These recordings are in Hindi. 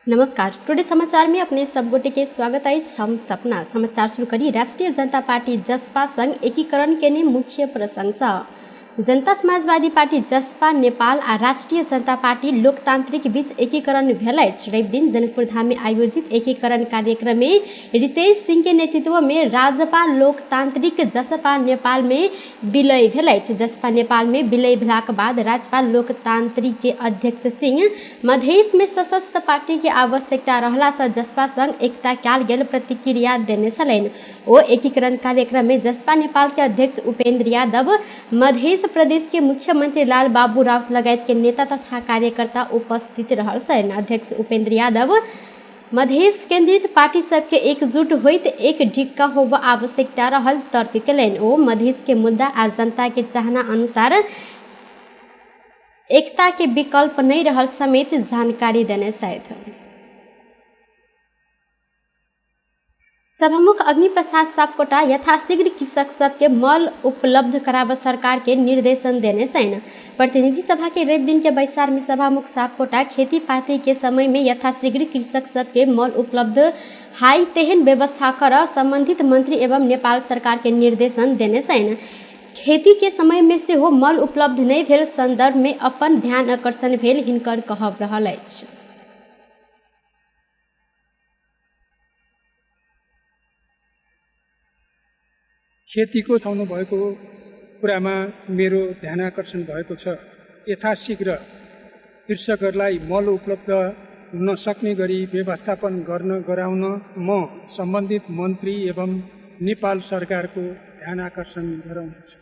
नमस्कार, टुडे समाचार में अपने सब गोटे के स्वागत है। हम सपना समाचार शुरू करी। राष्ट्रीय जनता पार्टी जसपा संग एकीकरण के ने मुख्य प्रशंसा। जनता समाजवादी पार्टी जसपा नेपाल आ राष्ट्रीय जनता पार्टी लोकतांत्रिक बीच एकीकरण भेल अछि। रवि दिन जनकपुर धाम में आयोजित एकीकरण कार्यक्रम में रितेश सिंह के नेतृत्व में राजपा लोकतांत्रिक जसपा नेपाल में विलय भेल अछि। जसपा नेपाल में विलय भेलाक बाद राजपा लोकतांत्रिक के अध्यक्ष सिंह मधेश में सशक्त पार्टी के आवश्यकता रहला से जसपा संग एकता कयल गेल प्रतिक्रिया देने छलनि। ओ एकीकरण कार्यक्रम में जसपा नेपाल के अध्यक्ष उपेंद्र यादव, मधेश प्रदेश के मुख्यमंत्री लाल बाबू राउत लगायत के नेता तथा कार्यकर्ता उपस्थित रहल छन्। अध्यक्ष उपेंद्र यादव मधेश केंद्रित पार्टी सबके एकजुट होइत एक डिक्का होब आवश्यकता रहल तर्क केलनि। ओ मधेश के मुद्दा आ जनता के चाहना अनुसार एकता के विकल्प नहीं रहल समेत जानकारी देने छथि। सभामुख अग्नि प्रसाद सापकोटा यथाशीघ्र कृषक सबके मल उपलब्ध कराब सरकार के निर्देशन देने छन्। प्रतिनिधि सभा के रवि दिन के बैसार में सभामुख सापकोटा खेती पाती के समय में यथाशीघ्र कृषक सबके मल उपलब्ध हाई तेहन व्यवस्था कर संबंधित मंत्री एवं नेपाल सरकार के निर्देशन देने छन्। खेती के समय में से हो मल उपलब्ध नहीं भेल संदर्भ में अपन ध्यान आकर्षण भेल हिनकर कहब रहल अछि। खेतीको ठाउँमा भएको कुरामा मेरो ध्यान आकर्षण भएको छ। यथाशीघ्र कृषकहरूलाई मल उपलब्ध हुन सक्ने गरी व्यवस्थापन गराउन म सम्बन्धित मन्त्री एवं नेपाल सरकारको ध्यान आकर्षण गराउँछु।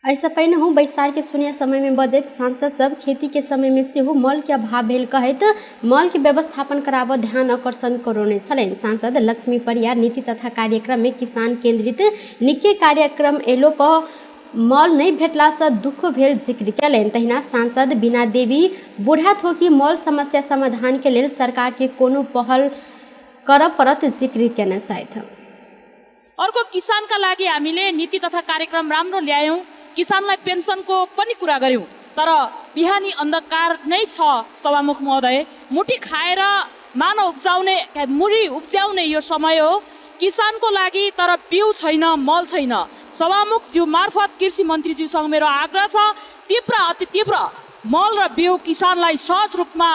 ऐसा पहिने हो बैसार के सुनिया समय में बजट सांसद सब खेती के समय में से हो मल के अभाव भेल कहत मल के व्यवस्थापन कराब ध्यान आकर्षण करने छलनि। सांसद लक्ष्मी परियार नीति तथा कार्यक्रम में किसान केंद्रित निके कार्यक्रम एलो पर मल नहीं भेटला से दुख भेल जिक्र कयलनि। तहिना सांसद बीना देवी बूढ़ा थोकी मल समस्या समाधान के लेल सरकार के कोनो पहल करब परत जिक्र केने छथि। अर्को किसानका लागि हामीले नीति तथा कार्यक्रम राम्रो ल्यायौं। किसानलाई पेन्सनको पनि कुरा गर्यौं, तर बिहानी अन्धकार नै छ। सभामुख महोदय, मुठी खाएर मानव उब्जाउने मुरी उब्जाउने यो समय हो किसानको लागि, तर बिउ छैन, मल छैन। सभामुख ज्यू मार्फत कृषि मन्त्री ज्यूसँग मेरो आग्रह छ, तीव्र अति तीव्र मल र बिउ किसानलाई सहज रूपमा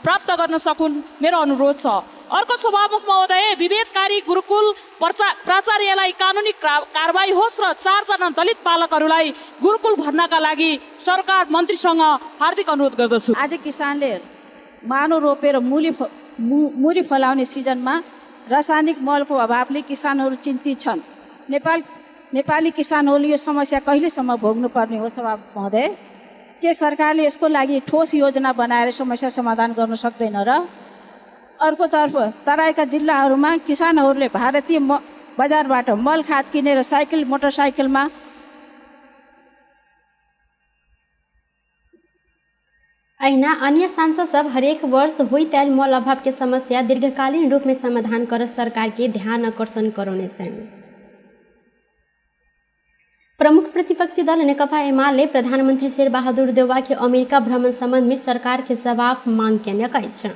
प्राप्त गर्न सकुन् मेरो अनुरोध छ। अर्को सभामुख महोदय, विभेदकारी गुरुकुल प्राचार्यलाई कानुनी कारबाही होस् र 4 जना दलित बालकहरूलाई गुरुकुल भर्नका लागि सरकार मन्त्रीसँग हार्दिक अनुरोध गर्दछु। आज किसानले मानो रोपेर मुरी फलाउने सिजनमा रासायनिक मलको अभावले किसानहरू चिन्तित छन्। नेपाली किसानहरूले यो समस्या कहिलेसम्म भोग्नु पर्ने हो सभामुख महोदय? के सरकारले यसको लागि ठोस योजना बनाएर समस्या समाधान गर्न सक्दैन र? अर्कोतर्फ तराईका जिल्लाहरूमा किसानहरूले भारतीय बजारबाट मल खाद किनेर साइकल मोटरसाइकलमा अहिना अन्य सांसद सब हरेक वर्ष होइत आयल मल अभाव के समस्या दीर्घकालीन रूप में समाधान कर सरकार के ध्यान आकर्षण करने छन्। प्रमुख प्रतिपक्षी दल नेकपा एमाले प्रधानमंत्री शेरबहादुर देउवा के अमेरिका भ्रमण संबंध में सरकार के जवाब मांग केने अछि।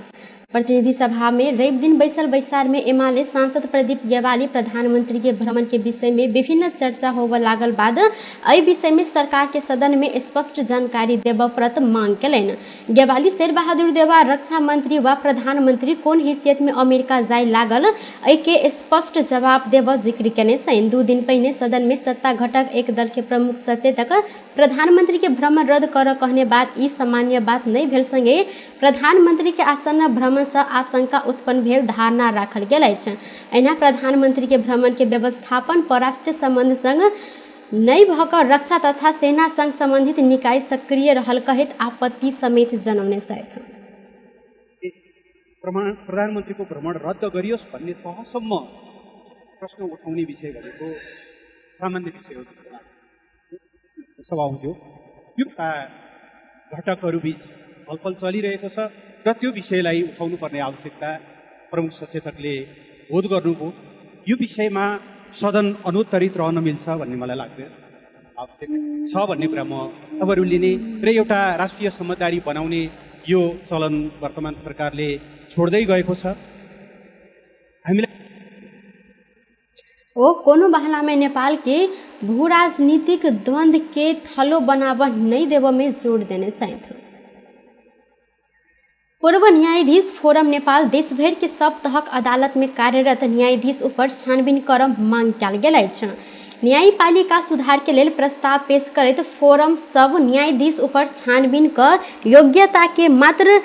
प्रतिनिधि सभा में रवि दिन बैसल बैसार में एमाले सांसद प्रदीप गेवाली प्रधानमंत्री के भ्रमण के विषय में विभिन्न चर्चा होब लागल बाद एहि विषय में सरकार के सदन में स्पष्ट जानकारी देब परत मांग केलनि। गेवाली शेरबहादुर देउवा रक्षा मंत्री वा प्रधानमंत्री कोन हैसियत में अमेरिका जाय लागल एहि के स्पष्ट जवाब देब जिक्र केने छन्। 2 दिन पहिने सदन में सत्ता घटक एक दल के प्रमुख सचेतक प्रधानमंत्री के भ्रमण रद्द कर कहने बाद ई सामान्य बात नहीं भेल संगे प्रधानमंत्री के आसन्न भ्रमण से आशंका उत्पन्न भेल धारणा राखल गेल अछि। एना प्रधानमंत्री के भ्रमण के व्यवस्थापन परराष्ट्र संबंध संग नहीं भकर रक्षा तथा सेना संग संबंधित निकाय सक्रिय रहल कहत आपत्ति समेत जनाउने छथि। प्रधानमन्त्रीको भ्रमण रद्द गरियोस् भन्ने तहसम्म प्रश्न उठाउने विषय भनेको सामान्य विषय हो। सभामुख, यो घटकहरू बीच छलफल चलिरहेको छ र त्यो विषयलाई उठाउनु पर्ने आवश्यकता प्रमुख सचेतकले बोध गर्नुभयो। यो विषयमा सदन अनुत्तरित रहन मिल्छ भन्ने मलाई लाग्दैन। आवश्यक छ भन्ने कुरा म तपाईँहरूले नै र एउटा राष्ट्रिय समझदारी बनाउने यो चलन वर्तमान सरकारले छोड्दै गएको छ। हामीलाई ओ कोनो बहाना में नेपाल के भू राजनीतिक द्वंद्व के थलो बनाव नहीं देव में जोड़ देने सहित पूर्व न्यायाधीश फोरम नेपाल देशभर के सब तहक अदालत में कार्यरत न्यायाधीश ऊपर छानबीन कर मांग कयल गेल अछि। न्यायपालिका सुधार के लेल प्रस्ताव पेश करैत फोरम सब न्यायाधीश ऊपर छानबीन कर योग्यता के मात्र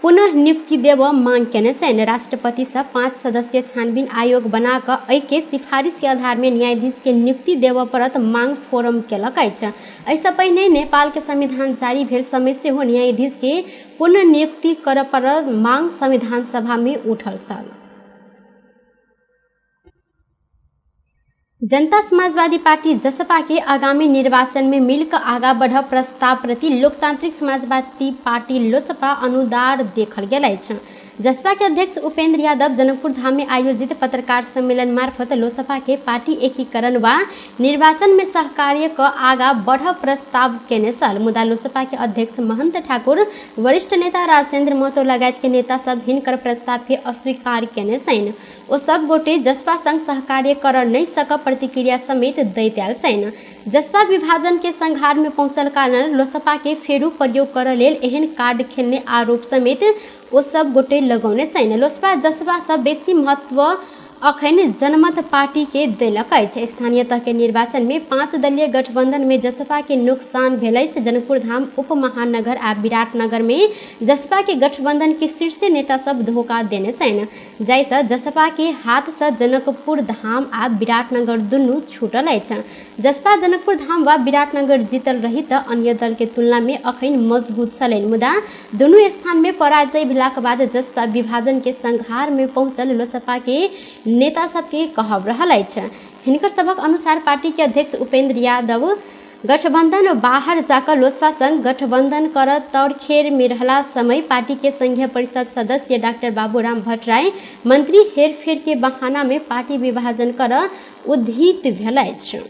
पुनः नियुक्ति देव मांग केने छन्। राष्ट्रपति से 5 सदस्यीय छानबीन आयोग बनाकर एहि के सिफारिश के आधार में न्यायाधीश के नियुक्ति देव परत मांग फोरम केलक अछि। एहिसँ पहिने नेपाल के संविधान जारी भेल समय से हो न्यायाधीश के पुनः नियुक्ति कर पर मांग संविधान सभा में उठल छल। जनता समाजवादी पार्टी जसपा के आगामी निर्वाचन में मिलकर आगा बढ़ प्रस्ताव प्रति लोकतांत्रिक समाजवादी पार्टी लोसपा अनुदार देखल गेल अछि। जसपा के अध्यक्ष उपेंद्र यादव जनकपुर धाम में आयोजित पत्रकार सम्मेलन मार्फत लोसपा के पार्टी एकीकरण व निर्वाचन में सहकार्य क आगा बढ़ प्रस्ताव केने छल। मुदा लोसपा के अध्यक्ष महंत ठाकुर, वरिष्ठ नेता राजेंद्र महतो लगायत के नेता सब हिनकर प्रस्ताव के अस्वीकार केने छन्। ओ सब गोटे जसपा संग सहकार्य कर नहीं सक प्रतिक्रिया समेत दैत आयल छन्। जसपा विभाजन के संघार में पहुंचल कारण लोसपा के फेरू प्रयोग कर लेल एहन कार्ड खेलने आरोप समेत ओ सब गोटे लगौने छन्। लोसपा जसपा सब बेसी महत्व अखन जनमत पार्टी के देलक अछि। स्थानीय तह के निर्वाचन में 5 दलीय गठबंधन में जसपा के नुकसान भेल अछि। जनकपुर धाम उप महानगर आ विराटनगर में जसपा के गठबंधन के शीर्ष नेता सब धोखा देने छन्, जाहिसँ जसपा के हाथ से जनकपुर धाम आ विराटनगर दुनू छूटल अछि। जसपा जनकपुर धाम व विराटनगर जीतल रही तऽ अन्य दल के तुलना में अखन मजबूत छलनि। मुदा दुनू स्थान में पराजय भेलाक बाद जसपा विभाजन के संघार में पहुंचल लोसपा के नेता सबके कहब रहल अछि। हिनकर सबक अनुसार पार्टी के अध्यक्ष उपेंद्र यादव गठबंधन बाहर जाकर लोसपा संग गठबंधन कर तौरखेर में रहला समय पार्टी के संघीय परिषद सदस्य डॉक्टर बाबूराम भट्टराय मंत्री हेरफेर के बहाना में पार्टी विभाजन कर उद्धित भेल अछि।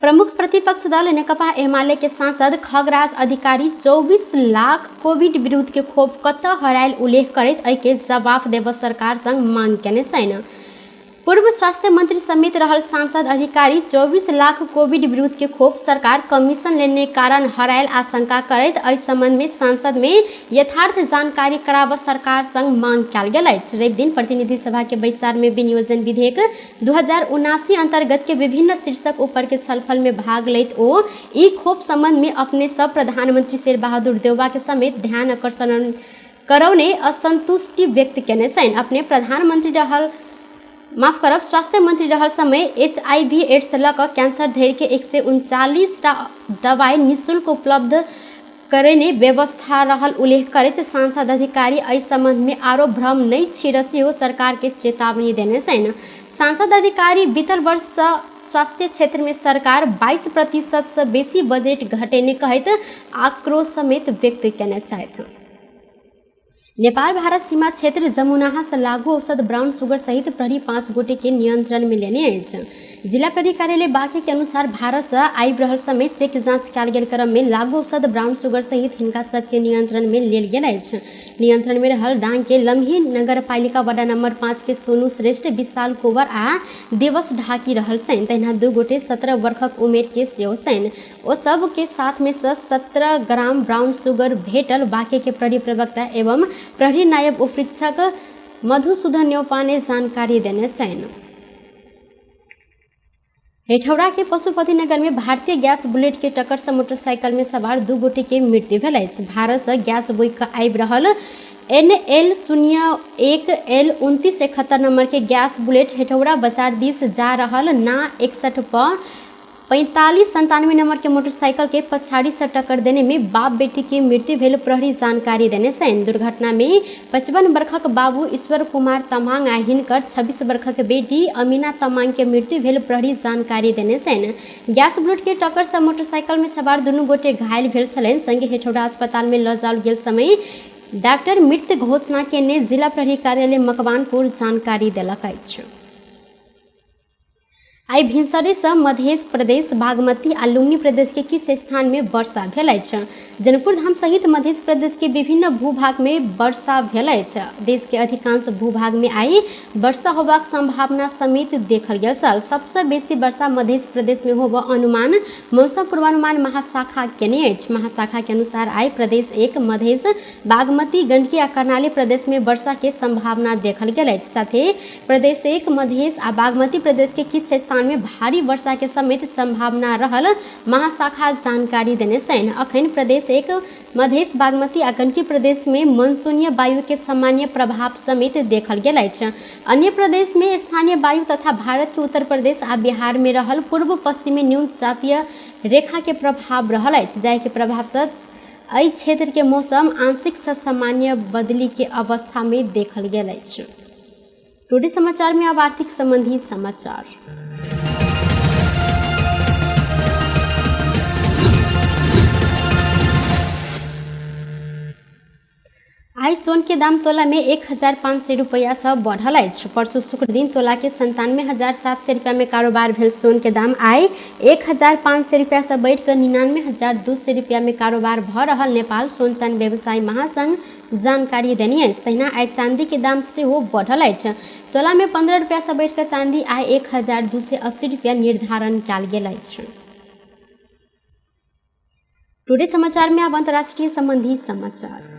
प्रमुख प्रतिपक्ष दल नेकपा एमाले के सांसद खगराज अधिकारी 24 लाख कोविड विरुद्ध के खोप कतऽ हरायल उल्लेख करैत एहि के जवाब देब सरकार संग मांग केने छनि। पूर्व स्वास्थ्य मंत्री समेत रहल सांसद अधिकारी 24 लाख कोविड विरुद्ध के खोप सरकार कमीशन लेने कारण हरायल आशंका करैत एहि संबंध में सांसद में यथार्थ जानकारी कराब सरकार संग मांग कयल गेल अछि। रवि दिन प्रतिनिधि सभा के बैसार में विनियोजन विधेयक 2079 अंतर्गत के विभिन्न शीर्षक ऊपर के छलफल में भाग लैत ओ ई खोप संबंध में अपने सब प्रधानमंत्री शेर बहादुर देउबा के समेत ध्यान आकर्षण करौने असंतुष्टि व्यक्त केने छनि। अपने प्रधानमंत्री रहल स्वास्थ्य मंत्री रहल समय HIV एड्स लक कैंसर धरि के 139टा दवाई निःशुल्क उपलब्ध करने व्यवस्था रहल उल्लेख करैत सांसद अधिकारी एहि संबंध में आरो भ्रम नहीं छिड़ सेहो सरकार के चेतावनी देने छनि। सांसद अधिकारी बीतल वर्ष स्वास्थ्य क्षेत्र में सरकार 22% से बेसी बजट घटेने कहैत आक्रोश समेत व्यक्त केने छथि। नेपाल भारत सीमा क्षेत्र जमुनाहा से लागू औषध ब्राउन सुगर सहित प्रहरी 5 गोटे के नियंत्रण में लेने अछि। जिला प्रहरी कार्यालय बाँके के अनुसार भारत से आबि रहल समय चेक जांच कयल गेल क्रम में लागू औषध ब्राउन सुगर सहित हिनका सबके नियंत्रण में लेल गेल अछि। नियंत्रण में रहल डांग के लम्ही नगर पालिका वार्ड नंबर 5 के सोनू श्रेष्ठ, विशाल कुंवर आ दिवस ढाकी रहल छनि। तहिना 2 गोटे 17 वर्षक उमेर के सेहो छनि। ओ सब के साथ में 17 ग्राम ब्राउन सुगर भेटल। बाँके के प्रहरी प्रवक्ता एवं प्रहरी नायब उपरीक्षक मधुसूदन न्यौपा ने जानकारी देने छनि। हेठौड़ा के पशुपति नगर में भारतीय गैस बुलेट के टक्कर से मोटरसाइकिल में सवार 2 गोटे के मृत्यु भेल अछि। भारत से गैस बोइ कऽ आबि रहल NL01L 2971 नंबर के गैस बुलेट हेठौड़ा बाजार दिस जा रहल ना 61 पर 4597 नंबर के मोटरसाइकिल के पछाड़ी से टक्कर देने में बाप बेटी की मृत्यु भेल प्रहरी जानकारी देने छनि। दुर्घटना में 55 वर्षक बाबू ईश्वर कुमार तमांग आ हिनकर 26 वर्षक बेटी अमीना तमांग के मृत्यु भेल प्रहरी जानकारी देने छनि। गैस बुलेट के टक्कर से मोटरसाइकिल में सवार दुनू गोटे घायल भेल छलनि। संगे हेठौड़ा अस्पताल में ल जाओल गेल समय डॉक्टर मृत घोषणा केने जिला प्रहरी कार्यालय मकवानपुर जानकारी देलक अछि। आई भिनसरे से मध्य प्रदेश बागमती आ लुम्बिनी प्रदेश के किछ स्थान में वर्षा भेल अछि। जनकपुर धाम सहित मध्य प्रदेश के विभिन्न भूभाग में वर्षा भेल अछि। देश के अधिकांश भूभाग में आई वर्षा होबाक संभावना समेत देखल गेल छल। सबसे बेसी वर्षा मध्य प्रदेश में होब अनुमान मौसम पूर्वानुमान महाशाखा केने अछि। महाशाखा के अनुसार आई प्रदेश 1 मध्य बागमती गंडकी आ कर्णाली प्रदेश में वर्षा के संभावना देखल गेल अछि। साथ ही प्रदेश 1 मध्य आ बागमती प्रदेश के किछ में भारी वर्षा के समेत संभावना रहल महाशाखा जानकारी देने छनि। अखन प्रदेश 1 मध्य बागमती आ गंडकी प्रदेश में मानसूनीय वायु के सामान्य प्रभाव समेत देखल गेल अछि। अन्य प्रदेश में स्थानीय वायु तथा भारत के उत्तर प्रदेश आ बिहार में रहल पूर्व पश्चिमी न्यून चापीय रेखा के प्रभाव रहल अछि, जाहि के प्रभाव से एहि क्षेत्र के मौसम आंशिक से सामान्य बदली के अवस्था में देखल गेल अछि। टुडे समाचार में अब आर्थिक संबंधी समाचार। आई सोन के दाम तोला में 1500 रुपया से बढ़ल अछि। परसों शुक्र दिन तोला के 97,700 रुपया में कारोबार भेल सोन के दाम आई 1500 रुपया से बढ़ कर 99,200 रुपया में कारोबार भ रहल नेपाल सोन चांदी व्यवसायी महासंघ जानकारी देने अछि। तहिना आई चांदी के दाम सेहो बढ़ल अछि। तोला में 15 रुपया से बढ़ कर चांदी आई 1,280 रुपया निर्धारण कयल गेल अछि। टुडे समाचार में अब अंतर्राष्ट्रीय संबंधी समाचार।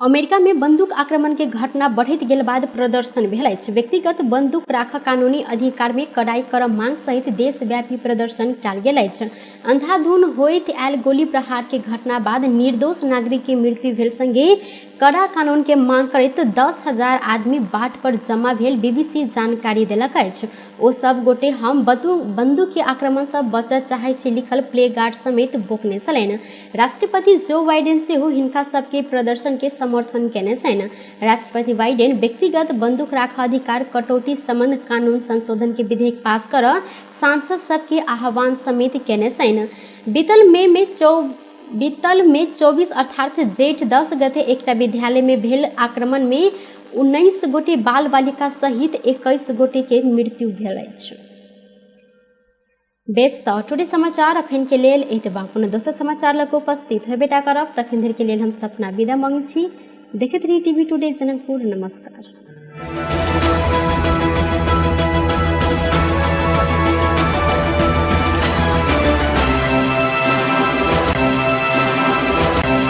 अमेरिका में बंदूक आक्रमण के घटना बढ़ैत गेल बाद प्रदर्शन भेल अछि। व्यक्तिगत बंदूक राखक कानूनी अधिकार में कड़ाई करब मांग सहित देशव्यापी प्रदर्शन कयल गेल अछि। अंधाधुन होइत आयल गोली प्रहार के घटना बाद निर्दोष नागरिक के मृत्यु भेल संगे कड़ा कानून के मांग करैत 10,000 आदमी बाट पर जमा भेल बीबीसी जानकारी देलक अछि। ओ सब गोटे हम बंदूक के आक्रमण से बचऽ चाहै छी लिखल प्ले कार्ड समेत बोकने छलनि। राष्ट्रपति जो बाइडेन सेहो हिनका सबके प्रदर्शन के समर्थन केने छनि। राष्ट्रपति बाइडेन व्यक्तिगत बंदूक राखऽ अधिकार कटौती संबंध कानून संशोधन के विधेयक पास करऽ सांसद सबके आह्वान समेत केने छनि। बीतल में 24 अर्थात जेठ 10 गते एकटा विद्यालय में भेल आक्रमण में 19 गोटे बाल बालिका सहित 21 गोटे के मृत्यु भेल अछि। बेस्त टुडे समाचार अखन के लेल एतबा। कोनो दोसर समाचार लग उपस्थित हेबेटा करब तखन धरि के लेल हम सपना विदा मांगै छी। देखैत रही टीवी टुडे जनकपुर। नमस्कार।